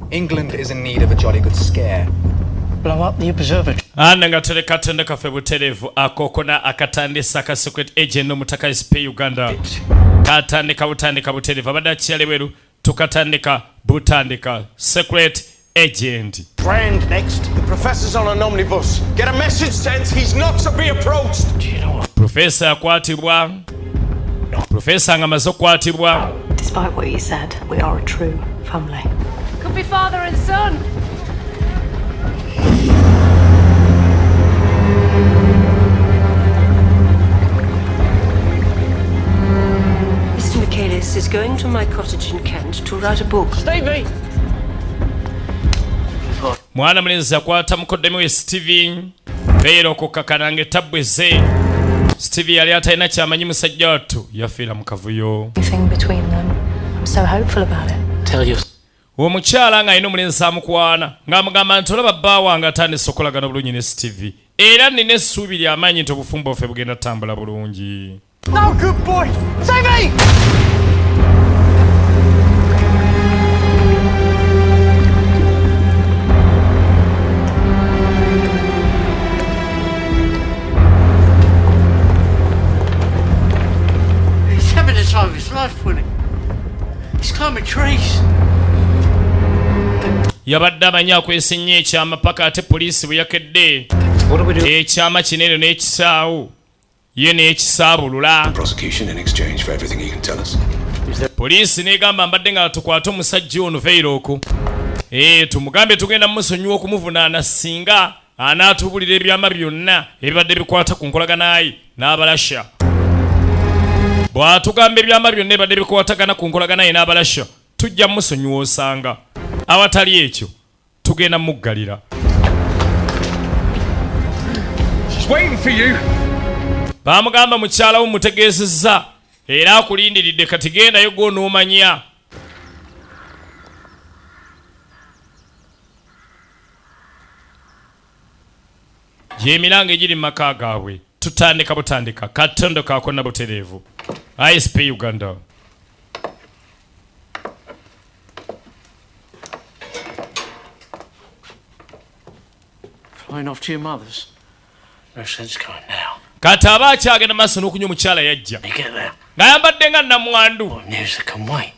England is in need of a jolly good scare. Blow up the observatory. Ananga tele katende kafe buterevu akokona akatandisa ka secret agent nomutaka ICEP Uganda. Katandika butandika buterevu abada kyaleweru tukatandika butandika secret agent. Brand next. The professor's on an omnibus. Get a message sent. He's not to be approached. Do you know what? Professor akwatibwa. Professor ngamazo kwatibwa. Despite what you said, we are a true family. Could be father and son. Mr. Michaelis is going to my cottage in Kent to write a book. Stevie! Mwana mlenzi akwata mukodemi we Stevie. Beero kukakanange tabweze. Stevie yali atalina kyamanyi musajja wattu yafiira mu kavuyo. Anything between them. I'm so hopeful about it. Tell you. Omukyala ng'alina omulenzi amukwana ng'amugamba nti olaba bba wange atandise okolagana bulungi ne Stevie. Era nina essuubi ly'amaanyi nti obufumbo bwaffe bugenda tambula bulungi. No, good boy. Stevie! He's having the time of his life, Winnie. He's climbing trees. Yabadde amanyi akwesinnye ekyama paka ate poliisi bwe yakedde. Ekyama kinene n'ekisaawo. Ye n'ekisaabulula. Prosecution in exchange for everything he can tell us. Poliisi n'egamba mbadde nga tukwate omusajja ono Veiro oko. Tumugambe tugenda musonyiwa okumuvunaana singa anaatubulira ebyama byonna ebibadde bikwata ku nkolagana ye n'abalasha. Bw'atugamba ebyama byonna ebibadde bikwatagana ku nkolagana ye n'abalasha tujja musonyiwa osanga. Awatali ekyo tugenda muggalira. She's waiting for you. Bamugamba mukyala wo mutegeezezza era akulindiridde kati gendayo gw'onoomanya. Gy'emiranga egiri mu maka gaabwe tutandika butandika Katonda kaakonna butereevu. ICEP Uganda. Flying off to your mother's. No sense going now. Kati aba akyagenda maaso n'okunywa omukyala yajja. You get there. Ng'ayambadde nga nnamwandu. What news that can wait?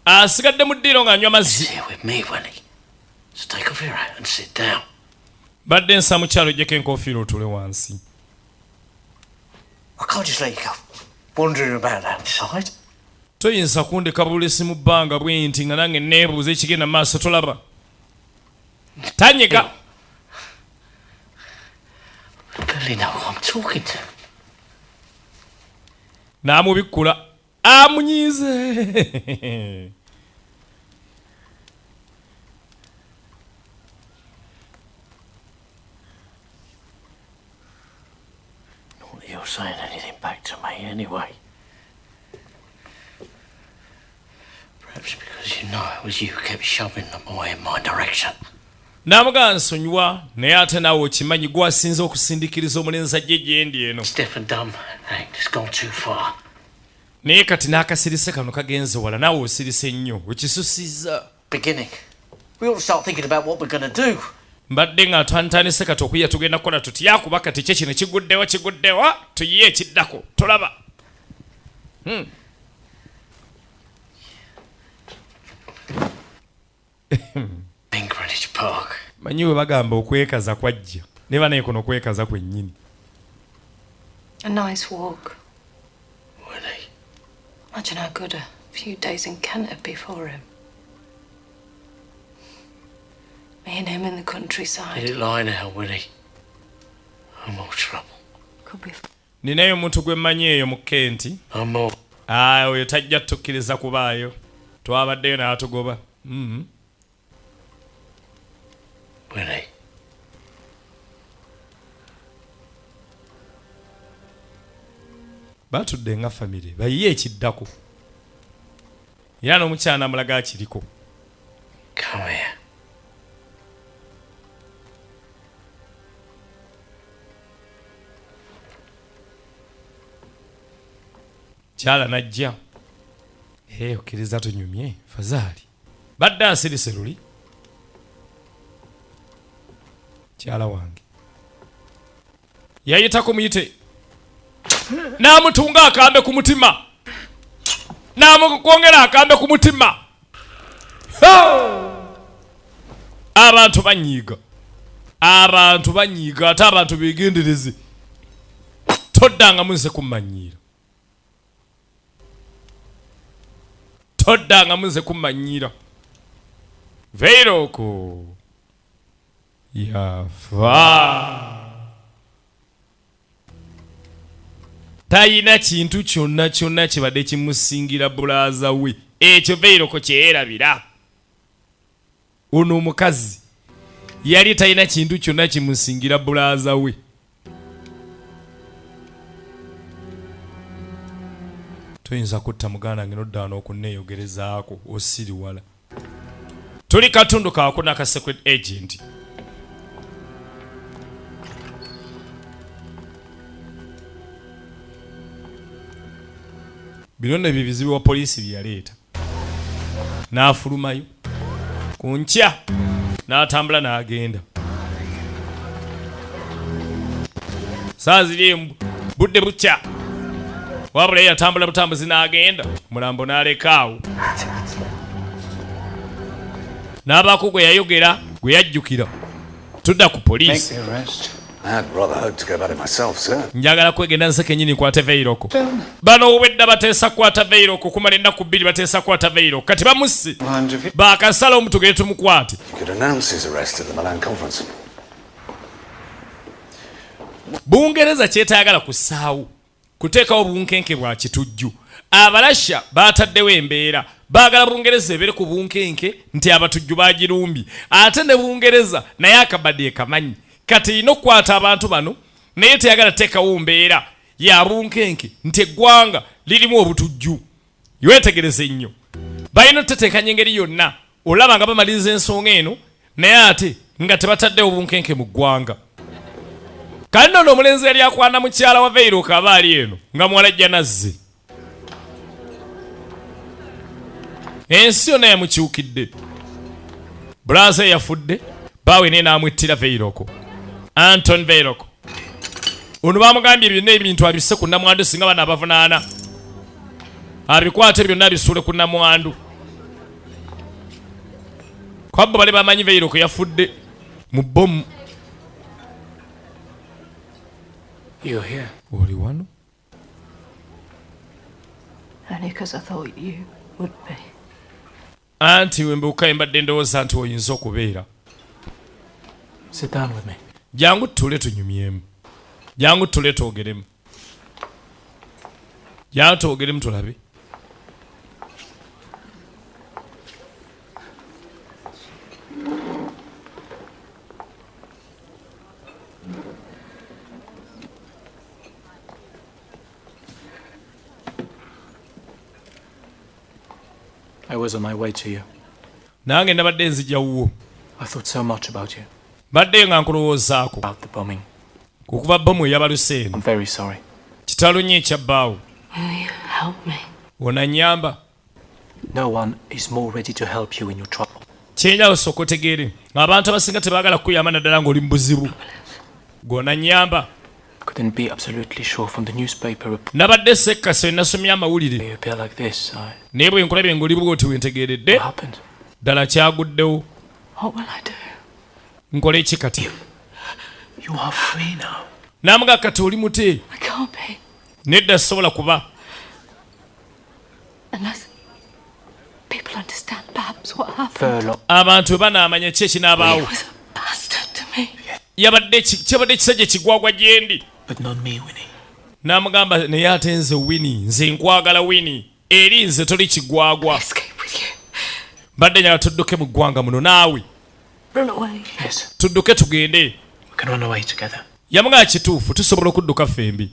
Asigadde mu ddiiro ng'anywa mazzi. Sit here with me, Winnie. So take off your hat and sit down. Badde nsa mukyala ojjeko enkofiira otule wansi. I can't just let you go wandering about outside. Toyinza kundeka bulesi mu bbanga bwe nti nga nange neebuuza ekigenda mu maaso tolaba. Tanyega. I barely know who I'm talking to. N'amubikkula amunyiize. Not that you're saying anything back to me anyway. Perhaps because you know it was you who kept shoving them away in my direction. N'amugamba nsonyiwa naye ate naawe okimanyi gwasinze okusindikiriza omulenzi ajje gyendi eno. Stiff and dumb act has gone too far. Naye kati n'akasirise kano kagenze wala naawe osirise nnyo okisusizza. Beginning. We ought to start thinking about what we're going to do. Mbadde nga twantandise kati okuyiya tugenda kukola tutya kuba kati kye kino kiguddewa tuyiye ekiddako tolaba. In Greenwich Park. Manyi we bagamba okwekaza kwajja ne banaye kuno okwekaza kwennyini. A nice walk. Winnie. Imagine how good a few days in Kent would be for him. Me and him in the Let countryside. it lie now, Winnie. I'm more trouble. Could be Ninayo omuntu gwe mmanyi eyo mu Kenti. I'm more. Oyo tajja tukkiriza kubaayo. Twabaddeyo n'atugoba. Winnie. Batudde nga famire bayiye ekiddako. Era n'omukyala amulaga akiriko. Come here. Kyala najja. okkiriza tunyumye fazali badde asirise luli kyala wange yayitako muyite n'amutunga akambe ku mutima n'amukwongera akambe ku mutima. Abantu banyiga ate abantu begendereze toddanga munze kumanyira veiroko yafa tayina kintu kyonna kibadde kimusingira bulaza we ekyo veiroko kyerabira. Ono omukazi yali tayina kintu kyonna kimusingira bulaza we. Toyinza kutta muganda ngeno ddaano okunneeyogerezaako osiri wala. Tuli katundu kaako n'aka secret agent. Bino ne bizibu wa poliisi byaleeta. N'afulumayo. Ku nkya n'atambula n'agenda. Saa ziri budde bukya. Wabula yatambula butambuzi n'agenda. Mulambo n'alekaawo. N'abaako gwe yayogera gwe yajjukira. Tudda ku poliisi. I'd rather hope to go about it myself, sir. Njagala kwegenda nseke nyini kwate veiroko. Bano obwedda bateesa kwata veiroko kumala ennaku 2 bateesa kwata veiroko. Kati bamusse. Baakasala omutugere tumukwate. You could announce his arrest at the Milan conference. Bungereza kyetayagala kusaawo. Kuteekawo bunkenke bwa kitujju. Abalasha baataddewo embeera. Baagala Bungereza ebeere ku bunkenke nti abatujju baagirumbi. Ate ne Bungereza naye akabadde kamanyi. Kati ino kwata abantu bano naye teyagala teekawo mbeera ya bunkenke nti eggwanga lirimu obutujju. Yewetegereze nnyo. Balina oteteekanya engeri yonna olaba nga bamaliriza ensonga eno naye ate nga tebataddewo bunkenke mu ggwanga. Kali nno omulenzi yali akwana mukyala wa Veiroka aba ali eno nga muwala ajja nazze. Ensi yonna yamukyukidde. Bulaze yafudde baawe ne n'amwettira Veiroko. Anton Veiroko. Ono bamugambye byonna ebintu abisse ku nnamwandu singa bana abavunaana. Abikwate byonna abisuule ku nnamwandu. Kwabbo bali bamanyi Veiroko yafudde mu bbomu. You're here. Oli wano? Only because I thought you would be. Anti wembuuka mbadde ndowooza nti oyinza okubeera. Sit down with me. Jangu tule tunyumyemu. Jangu tule twogeremu. Jangu twogeremu tulabe. I was on my way to you. Nange nabadde nzija wuwo. I thought so much about you. Badde nga nkulowoozaako. About the bombing. Kukuba bbomu eyabaluse eno. I'm very sorry. Kitalunye ekyabbaawo. Will you help me? Onanyamba. No one is more ready to help you in your trouble. Kyenjala osooka otegeere ng'abantu abasinga tebaagala kukuyamba naddala ng'oli mu buzibu. Gw'onanyamba. Couldn't be absolutely sure from the newspaper report. Nabadde sekkase nasomye amawulire. You appear like this. Naye bwe nkulabye ng'oli bw'oti wentegeeredde. What happened? Ddala kyaguddewo. What will I do? Nkole eki kati? You are free now. Namuga kati oli mute. I can't be. Nedda sobola kuba. Unless people understand perhaps what happened. Furlough. Abantu banaamanya ki ekinaabaawo. He was a bastard to me. Kyabadde kisajja kigwagwa gye ndi. But not me, Winnie. N'amugamba naye ate nze Winnie, nze nkwagala Winnie. Eri nze toli kigwagwa. Escape with you. Badde njagala tudduke mu ggwanga muno naawe. Run away. Yes. Tudduke tugende. We can run away together. Yamugamba kituufu tusobola okudduka fembi.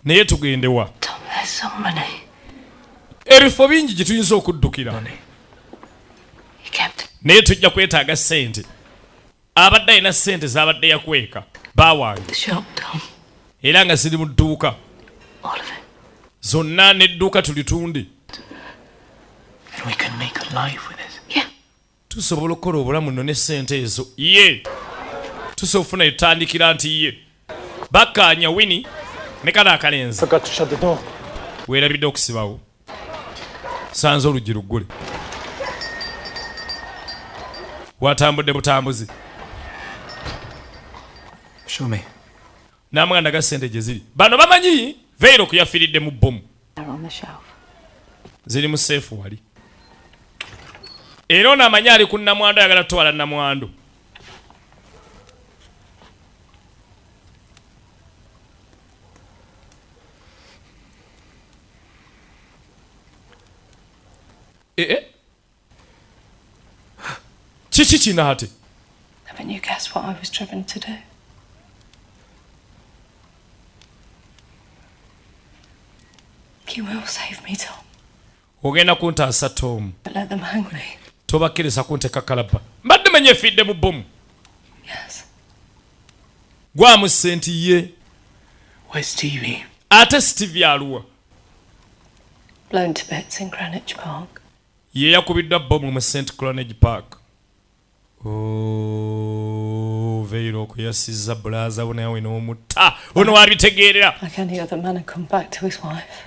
Naye tugende wa? Tom, there's so many. Ebifo bingi gye tuyinza okuddukira. He kept. Naye tujja kwetaaga ssente. Abadde alina ssente z'abadde yakweka. Baawange. The shop, Tom. Era nga ziri mu dduuka. All of it. zonna n'edduuka tulitunde. And we can make a life with it. Yeah. Tusobola okukola obulamu nno ne ssente ezo. Ye tusobola okufuna etandikira nti ye bakkaanya Winnie ne kale akalenzi. Forgot to shut the door. Weerabidde okusibawo. Sanze oluggi luggule. Watambudde butambuzi. Show me. N'amaganda ga ssente gye ziri. Bano bamanyi Veiro kuyafiiridde mu bbomu. They're on the shelf. Ziri mu seefu wali. Era ono amanyi ali ku nnamwandu ayagala tutwala nnamwandu. Kiki kino ate? Haven't you guessed what I was driven to do? You will save me, Tom. Ogenda kuntaasa Tom. But let them hang me. Tobakkiriza kunteeka kalabba. Mbadde manye efidde mu bbomu. Yes. Gwamu senti ye. Where's Stevie? Ate Stevie aluwa. Blown to bits in Greenwich Park. Ye yakubiddwa bbomu mu St. Clonage Park. Veiro okuyasizza bulaza wo nawe n'omutta. Ono wabitegeerera. Like any other man had come back to his wife.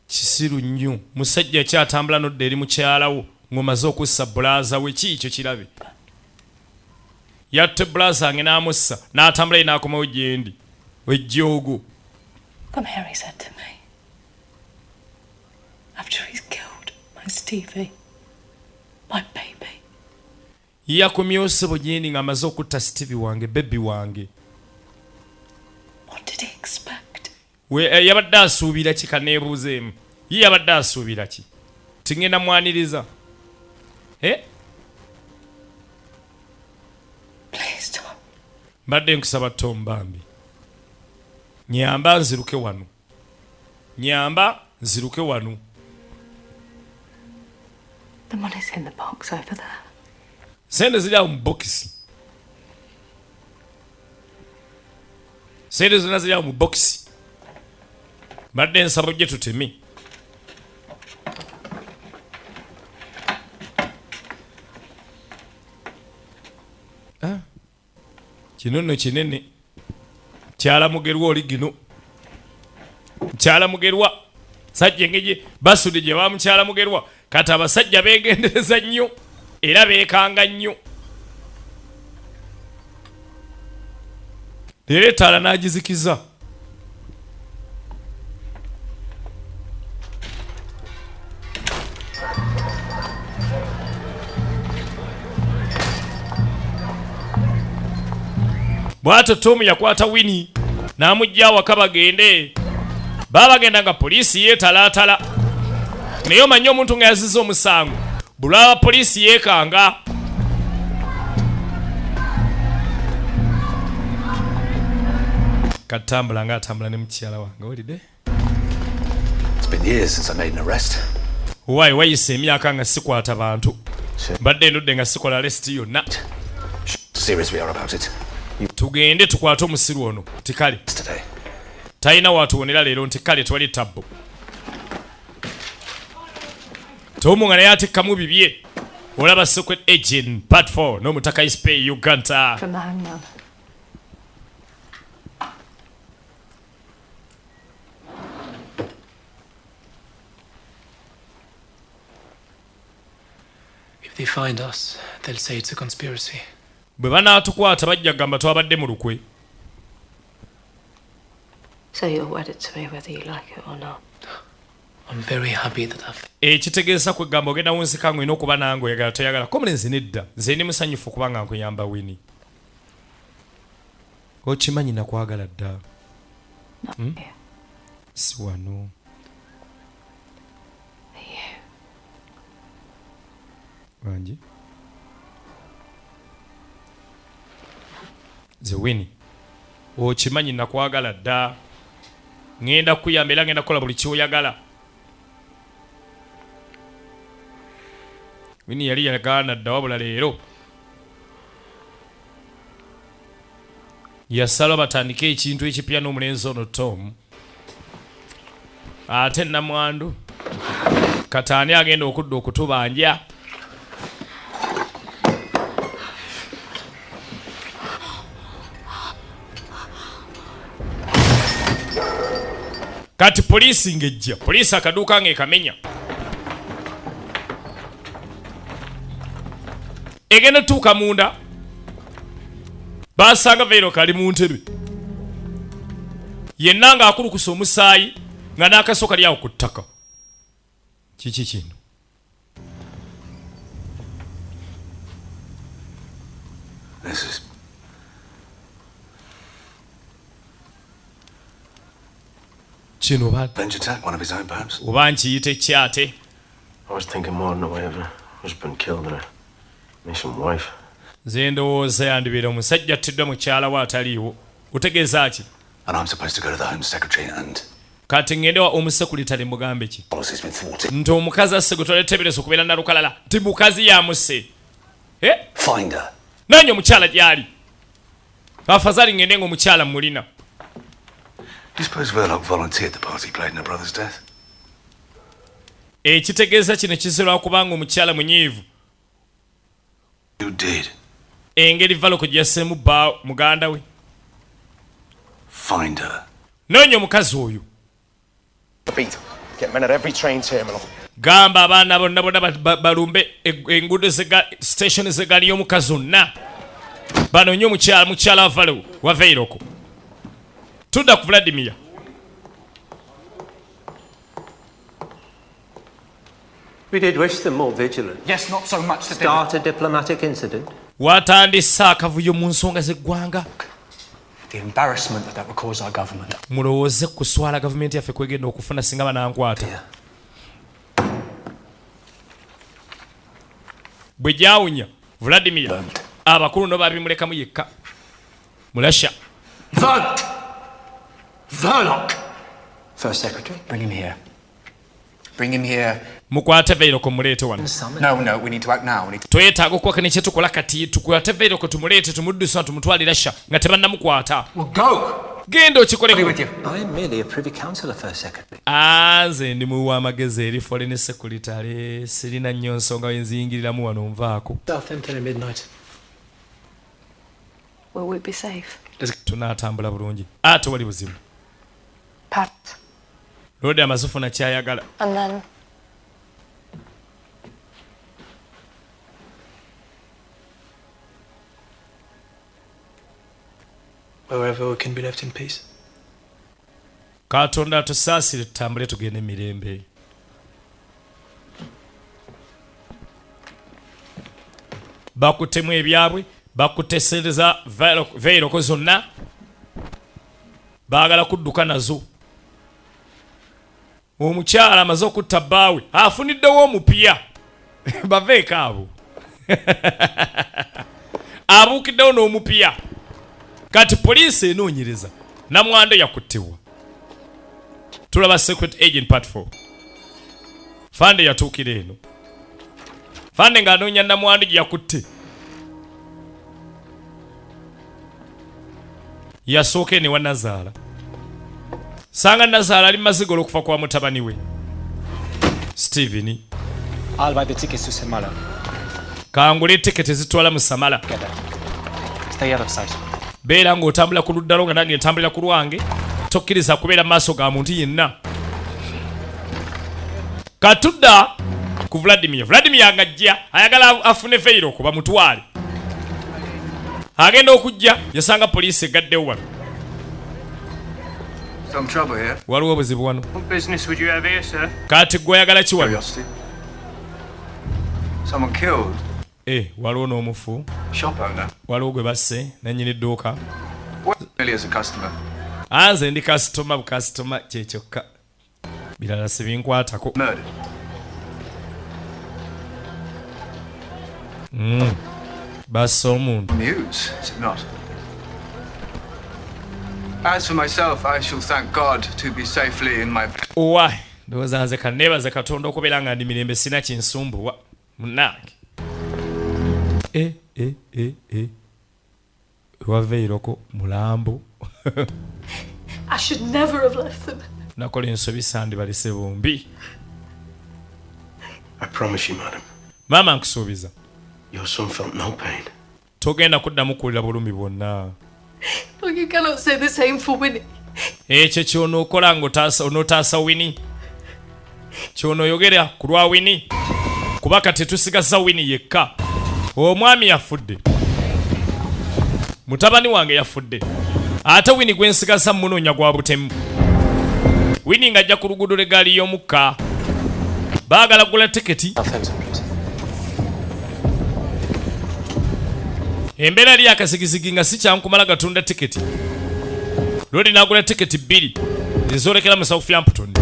Kisiru nnyo. Musajja kyatambula nodde eri mukyala wo ng'omaze okussa bulaza we kiikyo kirabe. Yatte bulaza ange n'amussa n'atambula ye n'akomawo gye ndi. Wejjoogo. Come here, he said to me. After he's killed my Stevie. My baby. Yakomyewo ssebo gye ndi ng'amaze okutta Stevie wange, bebi wange. What did he expect? Yabadde asuubira ki kaneebuuzeemu? Ye yabadde asuubira ki? Tingenda mwaniriza. Please, Tom. Mbadde nkusaba Tom bambi. Nyamba nziruke wano. Nyamba nziruke wano. The money's in the box over there. Sente ziri awo mu bokisi. Sente zonna ziri awo mu bokisi. Mbadde nsaba gye tutemi. Kino nno kinene. Kyala mugerwa oli gino. Kyala mugerwa. Sajja engeri basudde gye bamukyala mugerwa. Kati abasajja beegendereza nnyo era beekanga nnyo. Leero ettaala n'agizikiza. Bw'atyo Tom yakwata Winnie n'amugya awaka bagende. Baba bagenda nga poliisi yeetalaatala. Naye omanyi omuntu nga yazizza omusango bulaba poliisi yeekanga. Katambula nga atambula ne mukyala wange olide. It's been years since I made an arrest. Why wayise emyaka nga sikwata bantu. Mbadde ndudde nga sikola arrest yonna. Serious we are about it. Tugende tukwate omusiru ono. Tikale. Today. Talina watuwonera leero nti kale twali tabbo. Tomu nga naye atekkamu bibye. Olaba Secret Agent Part 4 n'omutaka ICEP Uganda. From the hangman. If they find us, they'll say it's a conspiracy. Bwe banaatukwata bajja gamba twabadde mu lukwe. So you're wedded to me whether you like it or not. I'm very happy that I've... Ekitegeeza kwegamba ogenda wunsika ng'olina okuba nange oyagala toyagala. Komulenzi nedda. Nze ndi musanyufu kuba nga nkuyamba Winnie. Okimanyi nakwagala dda. Si wano. Wangi. Nze Winnie. Okimanyi nakwagala dda. Ngenda kuyamba era ngenda kukola buli kyoyagala. Winnie yali yagana dda wabula leero yasala batandike ekintu ekipya n'omulenzi ono Tom ate namwandu kataani agenda okudda okutubanja. Kati poliisi ngejja, poliisi akaduuka ng'ekamenya. Egenda tuuka munda, basanga Veiro kali mu ntebe. Yenna ng'akulukusa omusaayi nga n'akaso kali awo ku ttaka. Kiki kino? This is... Kino Revenge attack, one of his own, perhaps? oba nkiyite kyate. I was thinking more in the way of a husband killed and a mission wife. Nze ndowooza yandibeera omusajja attiddwa mukyala we ataliiwo. Utegeeza ki? And I'm supposed to go to the Home Secretary and... Kati ngende wa omusekuritale mugambe ki? Policy's been thwarted. Nti omukazi asegutole tebereso okubeera nalukalala. Ti mukazi yamuse. Find her. Nanyo omukyala gyali. Afazali ngende ng'omukyala mulina. Do you suppose Verloc volunteered the part he played in her brother's death? Ekitegeeza kino kiserwa kubanga omukyala munyiivu. You did. Engeri Verloc gy'asseemu bba muganda we. Find her. Nanyo omukazi oyo. Beat. Get men at every train terminal. Gamba abaana bonna bonna balumbe enguudo station zegali y'omukazi zonna. Banoonye mukyala wa Veiroko. Tudda ku Vladimir. We did wish them more vigilant. Yes, not so much to Start a diplomatic incident. Watandise akavuyo mu nsonga z'eggwanga. The embarrassment that would cause our government. Mulowooze kuswala gavumenti yaffe kwegenda okufuna singa banankwata. Bwe gyawunya Vladimir abakulu no babimulekamu yekka. Mulasha. Verloc! First Secretary, bring him here. Bring him here. Mukwate Veiroko muleete wano. No, we need to act now. Twetaaga okukwaka ne kye tukola kati tukwate Veiroko tumuleete tumuddusa tumutwalira sha nga tebannamukwata. Well, go! Genda okikole with you. I am merely a Privy Councillor, First Secretary. Nze ndi muwa amagezi eri Foreign Secretary. Sirina nnyo nsonga wenziyingiriramu wano nvaako. Southampton at midnight. Will we be safe? Tunaatambula bulungi. Ate wali buzibu. Pat. Lodi amazufu na kyayagala. And then... Wherever we can be left in peace. Katonda tusaasire tutambule tugende mirembe. Bakutemu ebyabwe, bakutesereza Veiroko zonna. Baagala kudduka nazo. Omukyala amaze okutta bbaawe afuniddewo omupya. Baveeko abo. Abuukiddewo n'omupya. Kati poliisi enoonyereza namwando yakuttibwa. Tulaba Secret Agent Part 4. Fande yatuukira eno. Fande ng'anoonya namwando gye yakutte. Yasooka eno ewa Nazaala. Sanga Nazaala ali mazigolo okufa kwa mutabani we. Steven. I'll buy the tickets to Samala. Kangule tiketi zitwala mu Samala. Stay out of sight. Beera ng'otambula ku luddalo nga nange ntambulira ku lwange. Tokkiriza kubeera maaso ga muntu yenna. Katudda ku Vladimir. Vladimir angajja ayagala afune Veiroko bamutwale. Agenda okujja yasanga poliisi egaddewo wano. Some trouble here. Waliwo obuzibu wano. What business would you have here, sir? Kati gwe oyagala ki wano? Curiosity. Someone killed. Waliwo n'omufu. Shop owner. Waliwo gwe basse nannyini dduuka. What really as a customer? Anze ndi kasitoma bukasitoma kyekyokka. Birala sibinkwatako. Murdered. Basse omuntu. News, is it not? As for myself, I shall thank God to be safely in my... Owa, ndowooza nze kanneebaze Katonda okubeera nga ndi mirembe sina kinsumbuwa. Munnange. Wa Veiroko mulambo. I should never have left them. nakola ensobi sandi balise bombi. I promise you, madam. Mama nkusuubiza. Your son felt no pain. Togenda kuddamu kuwulira bulumi bwonna. Look, you cannot say the same for Winnie. Ekyo kyonookola ng'onootaasa Winnie. Kyonooyogera ku lwa Winnie. Kuba kati tusigazza Winnie yekka. Omwami yafudde. Mutabani wange yafudde. Ate Winnie gwe nsigazza munoonya gwa butemu. Winnie ng'ajja ku luguudo l'eggaali y'omukka. Baagala kugula tiketi. Embeera yali akazigizigi nga si kyankumala gatunda tiketi. Lodi n'agula tiketi 2 ezoolekera mu Southampton.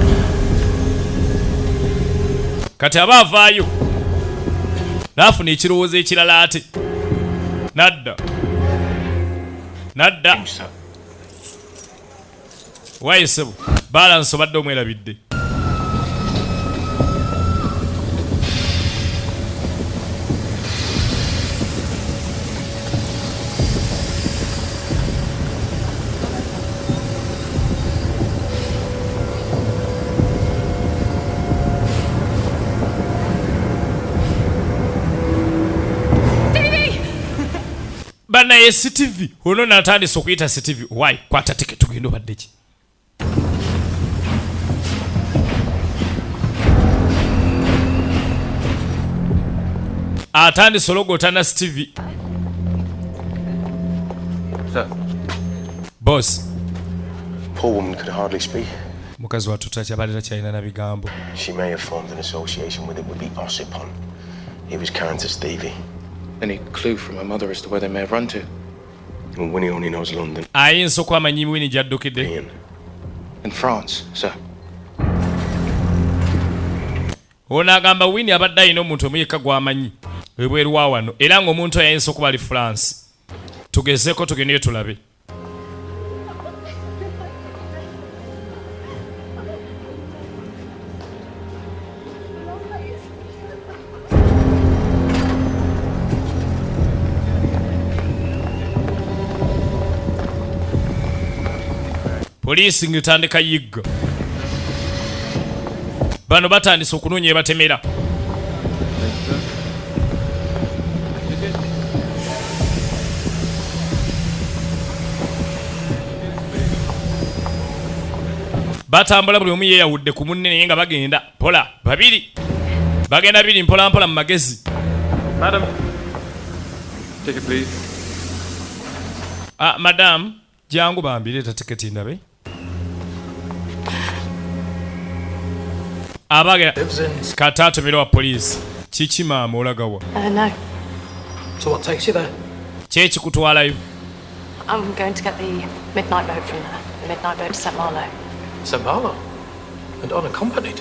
Kati aba avaayo n'afuna ekirowoozo ekirala ate. Nadda. Wayesebo balansi obadde omwerabidde. Banaye CTV ono natandise okuyita CTV. Why? Kwata ticket tugenda obadde ki? Atandise ologotana CTV. Sir. Boss. Poor woman could hardly speak. Mukazi wattu takyabalira kyalina na bigambo. She may have formed an association with it would be Ossipon. He was carrying to Stevie. Any clue from her mother as to where they may have run to? And Winnie only knows London. Ayinza okuba amanyi Winnie gy'addukidde. In France, sir. Ono agamba Winnie abadde alina omuntu omuyekka gw'amanyi ebweru wa wano era ng'omuntu oyo ayinza okuba ali France. Tugezeeko tugendeyo tulabe. Poliisi ng'etandika yigga. Bano batandise okunoonya ebatemera. Batambula buli omu yeeyawudde ku munne naye nga bagenda mpola 2. Bagenda 2 mpola mpola mu magezi. Madam, ticket please. Madam, jangu bambireeta tiketi ndabe. Abagera katato mero wa police. Chichi maama olagawa. No. So what takes you there? Chechi kutwalayo. I'm going to get the midnight boat from there. The midnight boat to St. Malo. St. Malo? And unaccompanied?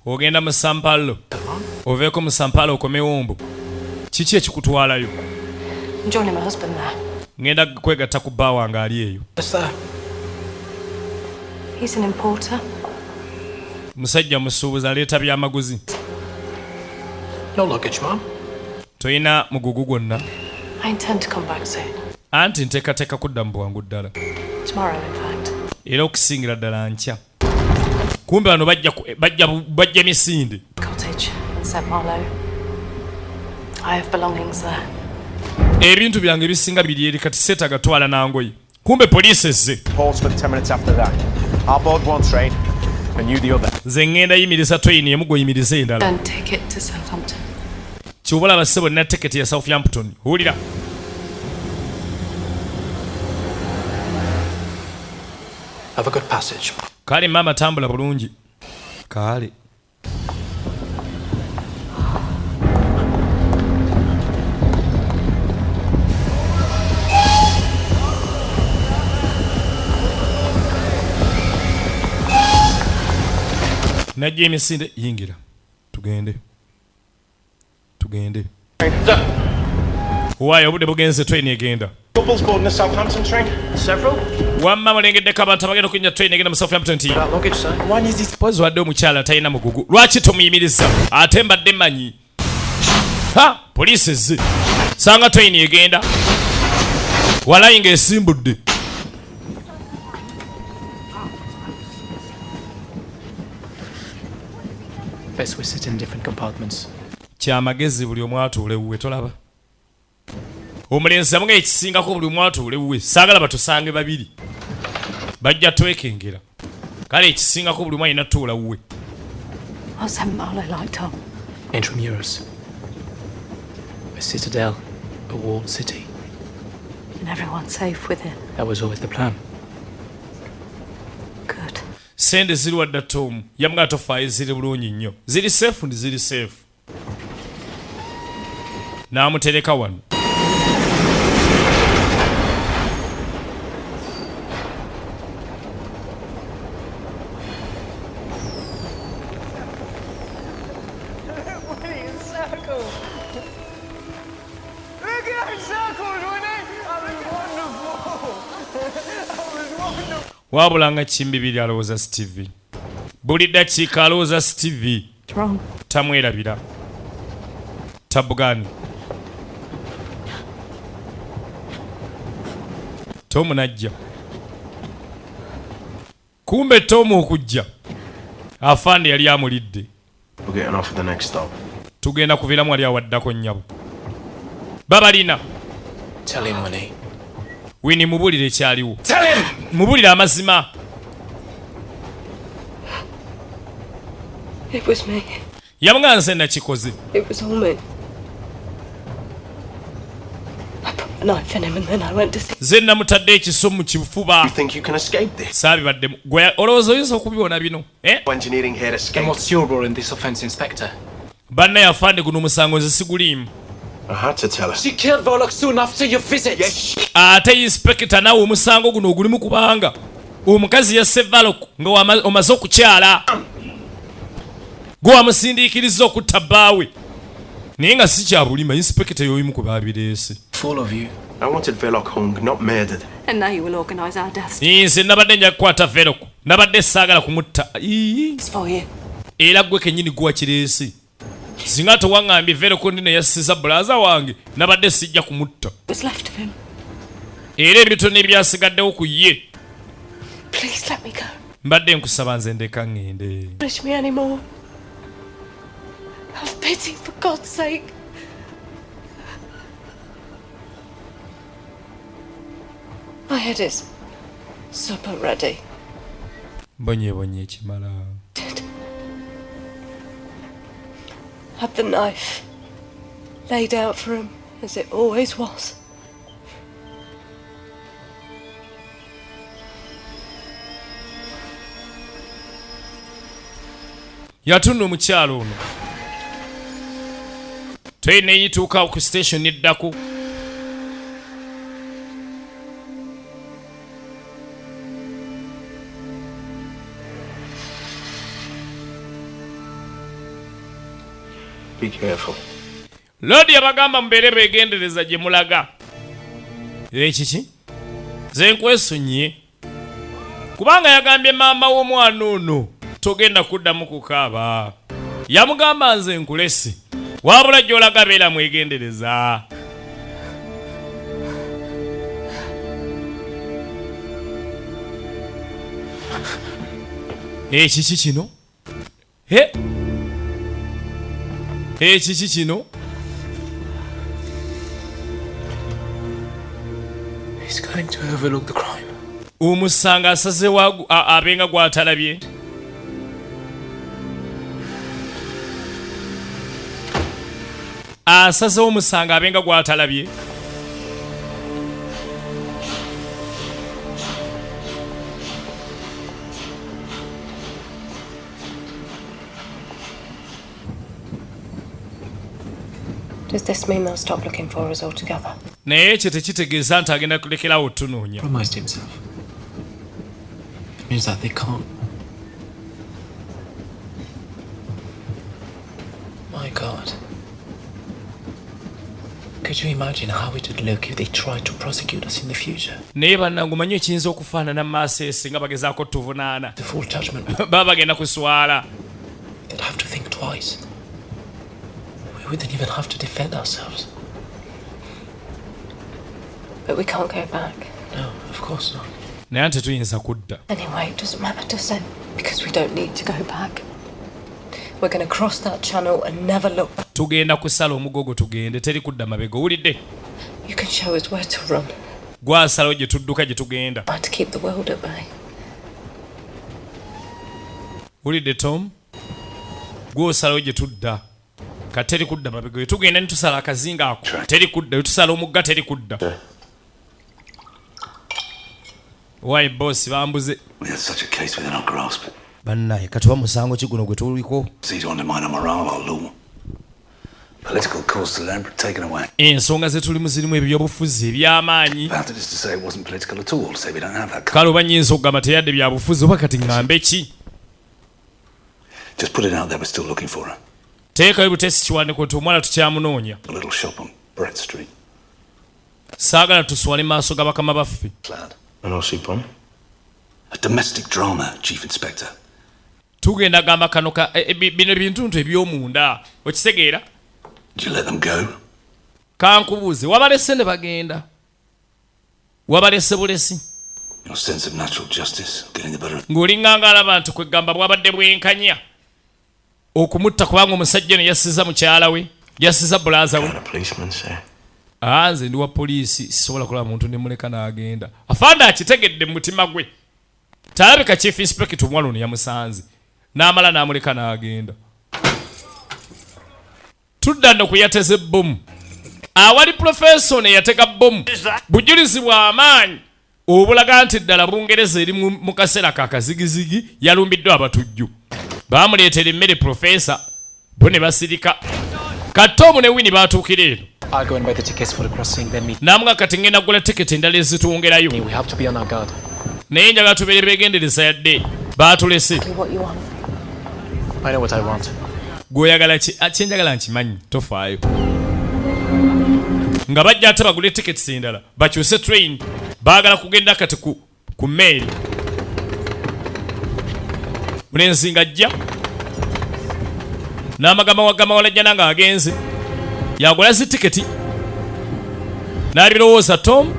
Ogenda mu Sampalo. Oveeko mu Sampalo okomewo mbu. Kiki ekikutwalayo? I'm joining my husband there. Ngenda kwegatta ku bba wange ali eyo. What's that? He's an importer. Musajja musuubuzi aleeta byamaguzi. No luggage, ma'am. Toyina mugugu gwonna. I intend to come back soon. Anti nteekateeka kudda mu bwangu ddala. Tomorrow, in fact. Era okusingira ddala nkya. Kumbe bano bajja misinde. Cottage in St. Malo. I have belongings there. Ebintu byange bisinga biri eri kati seetaaga twala nangoye. Kumbe poliisi ezze. Portsmouth 10 minutes after that. I'll board one train and you the other. Nze ngenda yimiriza train emu goyimiriza endala. And take it to Southampton. Kyobala bassebo nina tiketi ya Southampton. Huulira. Have a good passage. Kale mama tambula bulungi. Kale. Najja emisinde yingira. Tugende. Waayo obudde bugenze train egenda. Couples boarding the Southampton train? Several? Wamma mulengeddeko abantu abagenda okuyingira train egenda mu Southampton tea. That luggage, sir. Why is this? Pozi wadde omukyala talina mugugu. Lwaki tomuyimiriza? Ate mbadde mmanyi. Ha! Poliisi ezze. Sanga train egenda. Walayinga esimbudde. Best we sit in different compartments. Kyamagezi buli omu atuule wuwe tolaba. Omulenzi amuga ekisingako buli omu atuule wuwe. Saagala batusange babiri. Bajja twekengera. Kale ekisingako buli omu alina tuula wuwe. What's St. Malo like, Tom? Intramuros. A citadel. A walled city. And everyone's safe within. That was always the plan. Good. Sente ziri wadda Tom. Yamuga tofaayo ziri bulungi nnyo. Ziri safe ndi ziri safe. N'amutereka wano. Wabula nga Kimbibiri alowooza Stevie. Buli ddakiika alowooza Stevie. Tamwerabira. Tabugani. Tom najja. Kumbe Tom okujja. Afande yali amulidde. We're getting off at the next stop. Tugenda kuviiramu wali awaddako nnyabo. Babalina. Tell him, Winnie. Winnie mubulire ekyaliwo. Tell him! Mubulire amazima. It was me. Yamuga nze nakikoze. It was all me. I put a knife in him and then I went to see. Ze namutadde ekiso mu kifuba. You think you can escape this? Saabibadde gwe olowooza oyinza okubibona bino. Engineering here escape. And what's your role in this offence, Inspector? Banna yafande guno musango nze siguliimu. I had to tell her. She killed Volok soon after your visit. Yes. Ate inspector nawe omusango guno ogulimu kubanga omukazi yasse Volok nga omaze okukyala. Gwe wamusindiikiriza okutta bbaawe. Naye nga si kya bulima inspector y'oyimu ku baabireese. Full of you. I wanted Volok hung, not murdered. And now you will organise our deaths. Nze nabadde nja kukwata Volok. Nabadde saagala kumutta. It's for you. Era gwe kennyini gwe wakireese. Singa tewaŋŋambye Volok ndine yassiza bulaza wange nabadde sijja kumutta. What's left of him? Era ebitono ebyasigaddewo ku ye. Please let me go. Mbadde nkusaba nze ndeka ŋŋende. Punish me anymore. Have pity for God's sake. My head is supper ready. Bonye ekimala. Had the knife laid out for him as it always was. Yatunna omukyalo ono. Train eyituuka ku station eddako. Be careful. Lodi yabagamba mubeere beegendereza gye mulaga. Ekiki? Ze nkwesonyiye. Kubanga yagambye maama w'omwana ono togenda kuddamu kukaaba. Yamugamba nze nkulesi. Wabula gy'olaga beera mwegendereza. Ekiki kino? Ekiki kino? He's going to overlook the crime. Omusanga asazeewo abenga gwatalabye. Asazeewo omusanga abenga gwatalabye. Does this mean they'll stop looking for us altogether? Naye ekyo tekitegeeza nti agenda kulekerawo otunoonya. Promised himself. It means that they can't. My God. Could you imagine how it would look if they tried to prosecute us in the future? Naye bannange omanyi ekiyinza okufaanana mu maaso esi nga bagezaako tuvunaana. The full judgment. Baba bagenda kuswala. They'd have to think twice. We wouldn't even have to defend ourselves. But we can't go back. No, of course not. Naye ate tuyinza kudda. Anyway, it doesn't matter, does it? Because we don't need to go back. We're going to cross that channel and never look back. Tugenda kusala omugogo tugende teri kudda mabega ulidde. You can show us where to run. Gwasalawo gye tudduka gye tugenda. To keep the world at bay. Ulidde Tom? Gwosalawo gye tudda. Kateri kudda mabega. Tugenda nitusala akazinga ako. Teri kudda. Tusala omugga teri kudda. Why boss bambuze? We had such a case within our grasp. Bannaye katuba musango kiguno gwe tuliko. See to undermine our morale, our law. Political cause to learn, but taken away. Ensonga ze tulimu zirimu ebyobufuzi eby'amaanyi. About it is to say it wasn't political at all, to say we don't have that. Kale oba nyinza okugamba teyadde byabufuzi oba kati ŋŋambe ki? Just put it out there, we're still looking for her. Teekayo butesi kiwandiiko nti omwana tukyamunoonya. A little shop on Brett Street. Saagala tuswale maaso ga bakama baffe. An OC A domestic drama, Chief Inspector. Tugenda gamba kano bino bintuntu eby'omunda. Okitegeera? Did you let them go? Kankubuuze wabalese ne bagenda. Wabalese bulesi. Your sense of natural justice, getting the better of... Ng'olinganga alaba nti kwegamba bwabadde bwenkanya. Okumutta kubanga omusajja ne yassiza mukyala we. Yassiza bulaaza we. Nze ndi wa poliisi sisobola kulaba muntu ne muleka n'agenda. Afande akitegedde mu mutima gwe. Talabika Chief Inspector omwana ono yamusanze. N'amala n'amuleka n'agenda. Tudda nno kuyateze bbomu. Awali professor ne yateka bbomu. Bujulizi bwa amaanyi. Obulaga nti ddala Bungereza eri mu kaseera ka kazigizigi yalumbiddwa abatujju. Baamuleetera emmere professor bo ne basirika. Katomu ne Winnie baatuukira eno. I'll go and buy the tickets for the crossing, then meet. Namwe kati ngenda kugula tiketi endala ezitwongerayo. We have to be on our guard. Naye njagala tubeere beegendereza yadde. Baatulese. What you want? I know what I want. Gw'oyagala ki? Kyenjagala nkimanyi. Tofaayo. Nga bajja ate bagule tiketi endala. Bakyuse train. Baagala kugenda kati ku mmeeri. Mulenzi ng'ajja. N'amagama wagama walajja nanga agenze. Yagula zi tiketi. N'alibirowooza Tom.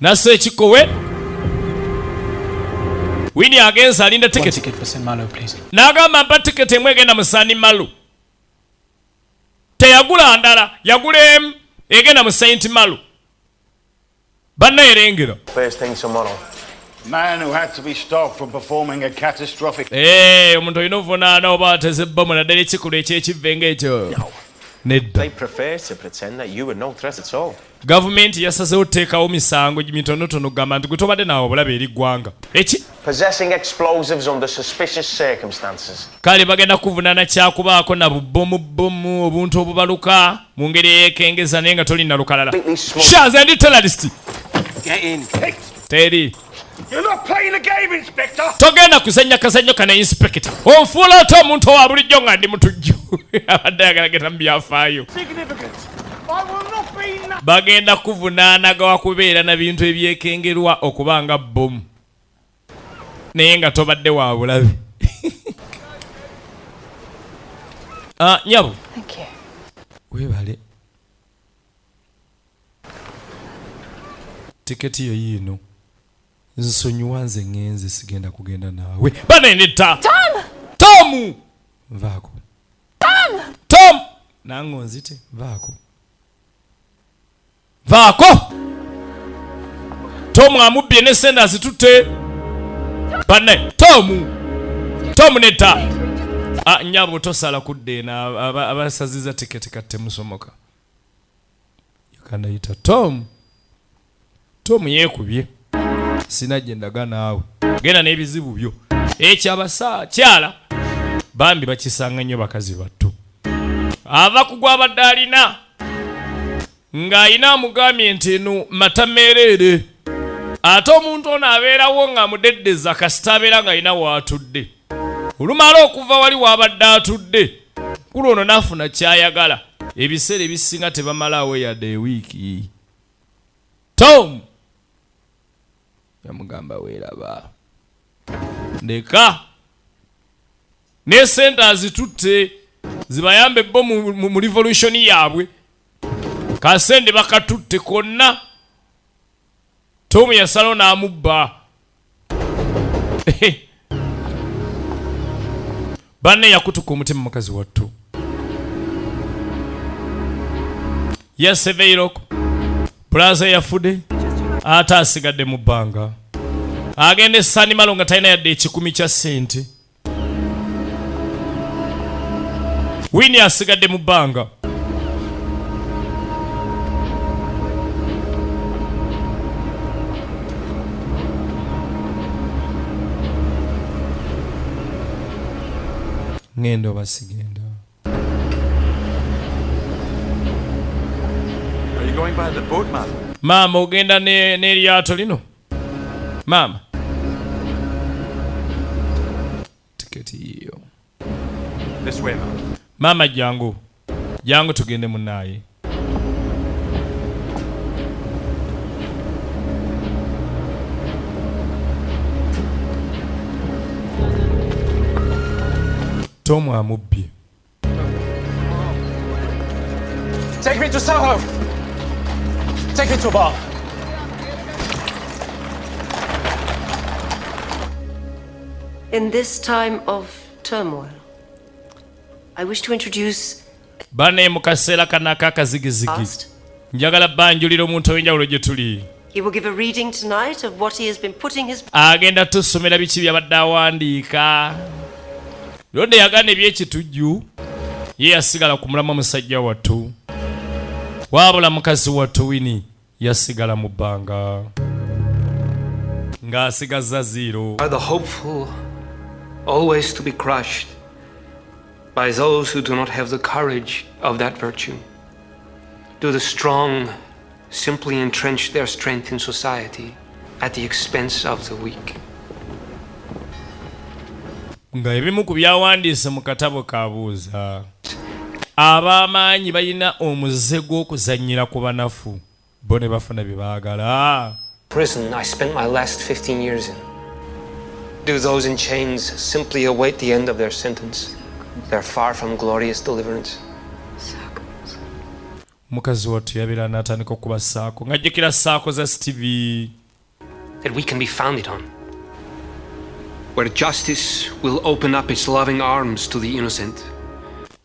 N'assa ekikowe. Winnie agenze alinda tiketi. One ticket for St. Malo, please. N'agamba mpa tiketi emu egenda mu St. Malo. Teyagula ndala. Yagula emu egenda mu St. Malo. Bannaerengera. First thing tomorrow. Man who had to be stopped from performing a catastrophic... Omuntu olina ovunaana oba ateze bbomu naddala ekikulu eky'ekivve ekyo. Nedda. They prefer to pretend that you were no threat at all. Gavumenti yasazeewo okuteekawo misango mitonotono kugamba nti gwe tobadde naawe obulabe eri ggwanga. Eki? Possessing explosives under suspicious circumstances. Kale bagenda kuvunaana kyakubaako na bubbomu obuntu obubaluka mu ngeri eyeekengeza naye nga tolina lukalala. Shaze ndi terrorist. Get in. Teri. You're not playing the game, Inspector! Togenda kuzenya kazanyo kana Inspector. Onfuula ate omuntu owa bulijjo nga ndi mutujju. Abadde ayagala genda mu byafaayo. Bagenda kuvunaanaga wakubeera na bintu ebyekengerwa okuba nga bbomu. Naye nga tobadde wa bulabe. Nyabo. Thank you. Weebale. Tiketi yo yiino. Nsonyiwa nze ngenze sigenda kugenda naawe. Baneneta. Tom! Nvaako. Tom! Nango nzite. Vaako. Vaako! Tom amubbye ne senda zitutte. Banne. Tom neta. Nyabo tosala kudde na abasaziza tiketi katte musomoka. Yakandayita Tom yeekubye. Sinajje ndaga naawe. Genda n'ebizibu byo. Ekyabasa kyala. Bambi bakisanga nnyo bakazi batto. Ava kugwa abadde alina. Ng'ayina amugambye nti eno matameerere. Ate omuntu ono abeerawo ng'amudeddeza kasita abeera ng'ayina w'atudde. Olumala okuva wali w'abadde atudde. Kuli ono n'afuna kyayagala. Ebiseera ebisinga tebamalaawo yadde ewiiki. Tom! Yamugamba weeraba. Ndeka. Ne senta zitutte zibayambe bo mu revolution yaabwe. Kasende bakatutte konna. Tom yasalo n'amubba. banne yakutuka omutima mukazi wattu yaseveiroko plaza yafude ate asigadde mu bbanga agenda essaani malo nga talina yadde ekikumi kya ssente Winnie asigadde mu bbanga ngenda oba sigenda. Are you going by the boat, Mom? Maama ogenda n'eryato lino? Maama. Tiketi yiyo. This way, Mom. Maama jangu. Jangu tugende munaaye. Tom amubbye. Take me to Soho. Take me to a bar. In this time of turmoil, I wish to introduce Bane mu kaseera kano ak'akazigizigi. Njagala banjulira omuntu ow'enjawulo gye tuli. He will give a reading tonight of what he has been putting his... Agenda tusomera biki byabadde awandiika. Londe yagana ebyekitujju. Ye yasigala ku mulamwa musajja wattu. Wabula mukazi wattu Winnie yasigala mu bbanga. Ng'asigazza zero. Are the hopeful always to be crushed by those who do not have the courage of that virtue? Do the strong simply entrench their strength in society at the expense of the weak? Nga ebimu ku byawandiise mu katabo kabuuza. Ab'amaanyi balina omuze gw'okuzannyira ku banafu. Bo ne bafuna bye baagala. Prison I spent my last 15 years in. Do those in chains simply await the end of their sentence? They're far from glorious deliverance. Mukazi wattu yabeera n'atandika okuba ssaako ng'ajjukira ssaako za Stevie. That we can be founded on. Where justice will open up its loving arms to the innocent.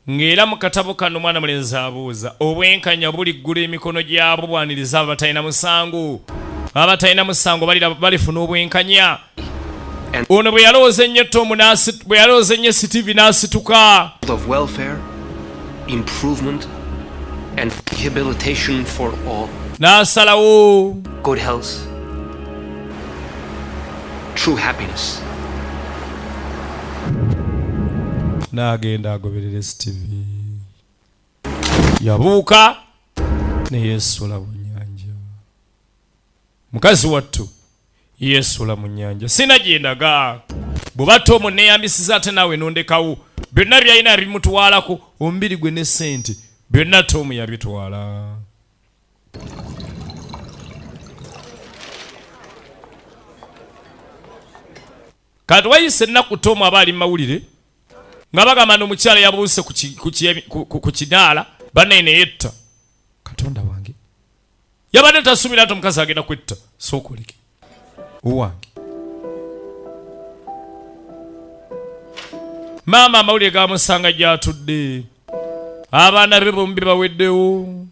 Ng'era mu katabo kano mwana mulenzi abuuza obwenkanya buliggula emikono gyabo bwaniriza abatalina musango. Abatalina musango balifuna obwenkanya. Ono bwe yalowooza ennyo Tom bwe yalowooza ennyo Stevie n'asituka. Of welfare, improvement, and rehabilitation for all. N'asalawo. Good health. True happiness. N'agenda agoberera Stevie. Yabuuka ne yeesula mu nnyanja. Mukazi wattu yeesula mu nnyanja. Sina gyendaga. Bw'oba Tom neeyambisiza ate naawe nondekawo. Byonna byalina bimutwalako omubiri gwe ne ssente. Byonna Tom yabitwala. Kati wayise ennaku Tom aba ali mu mawulire nga bagamba n'omukyala yabuuse ku kinaala bannaye ne yetta. Katonda wange yabadde tasuubira ati omukazi agenda kwetta sookoleke owange. Maama amawulire gamusanga gy'atudde. Abaana be bombi baweddewo.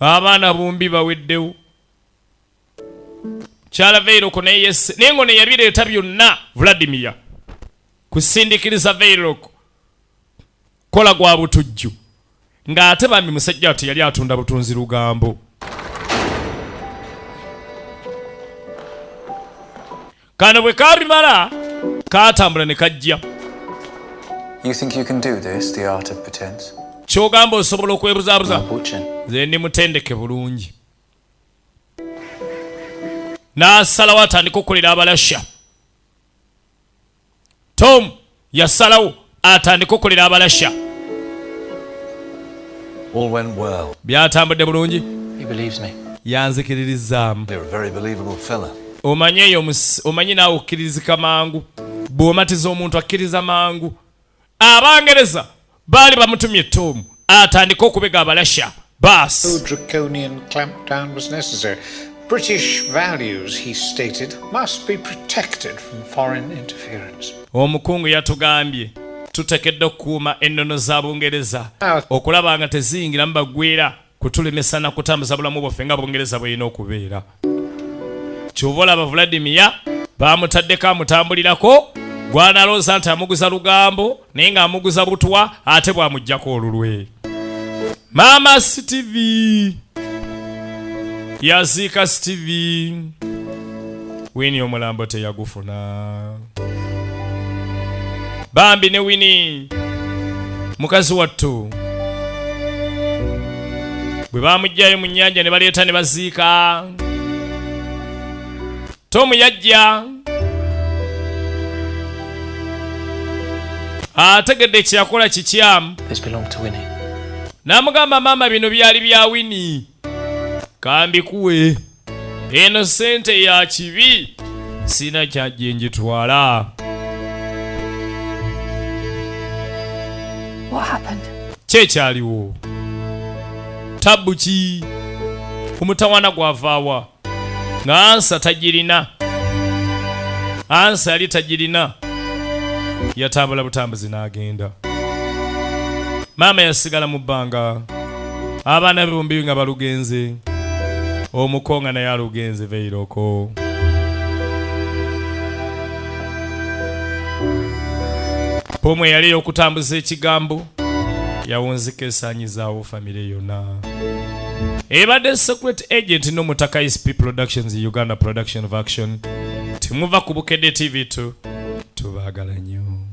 Abaana bombi baweddewo. Kyala Veiroko naye yesse naye ngo ne yabireeta byonna Vladimir kusindikiriza Veiroko kola gwa butujju ng'ate bambi musajja ati yali atunda butunzi lugambo. Kano bwe kabimala kaatambula ne kajja. You think you can do this, the art of pretense? Ky'ogamba osobola okwebuzaabuza? Nze ndi mutendeke bulungi. N'asalawo atandika okukolera abalasha. Tom yasalawo atandika okukolera abalasha. All went well. Byatambudde bulungi. He believes me. Yanzikiririzaamu. You're a very believable fella. Omanyi naawe okkirizika mangu. Bw'omatiza omuntu akkiriza mangu. Abangereza baali bamutumye Tom atandika okubega abalasha. Baas. No draconian clampdown was necessary. British values, he stated, must be protected from foreign interference. Omukungu yatugambye tutekedde okukuuma ennono za Bungereza okulaba nga teziyingira mu bagwera kutulemesa na kutambuza bulamu bwaffe nga Bungereza bw'erina okubeera. Kyova olaba Vladimir bamutaddeko amutambulirako gwanalooza nti amuguza lugambo naye nga amuguza butwa ate bwamuggyako olulwe. Mama Stevie yaziika Stevie Winnie omulambo teyagufuna. Bambi ne Winnie mukazi wattu bwe bamugjayo mu nnyanja ne baleeta ne baziika. Tom yajja ategedde kyeyakola kikyamu. N'amugamba maama bino byali bya Winnie kambikuwe eno sente ya kibi sina kyajje njitwala. What happened? Kyaliwo tabu ki omutawana gwavaawa nga ansa tagirina. Ansa yali tagirina yatambula butambuzi n'agenda. Maama yasigala mu bbanga abaana be bombi nga balugenze. Omukonga naye alugenze veiroko. Pomwe yali okutambuza ekigambo yawunzika esaanyizaawo famire yonna. Ebadde secret agent n'omutaka ICEP Productions Uganda Production of Action. Temuva ku Bukedde TV2 tubaagala nnyo.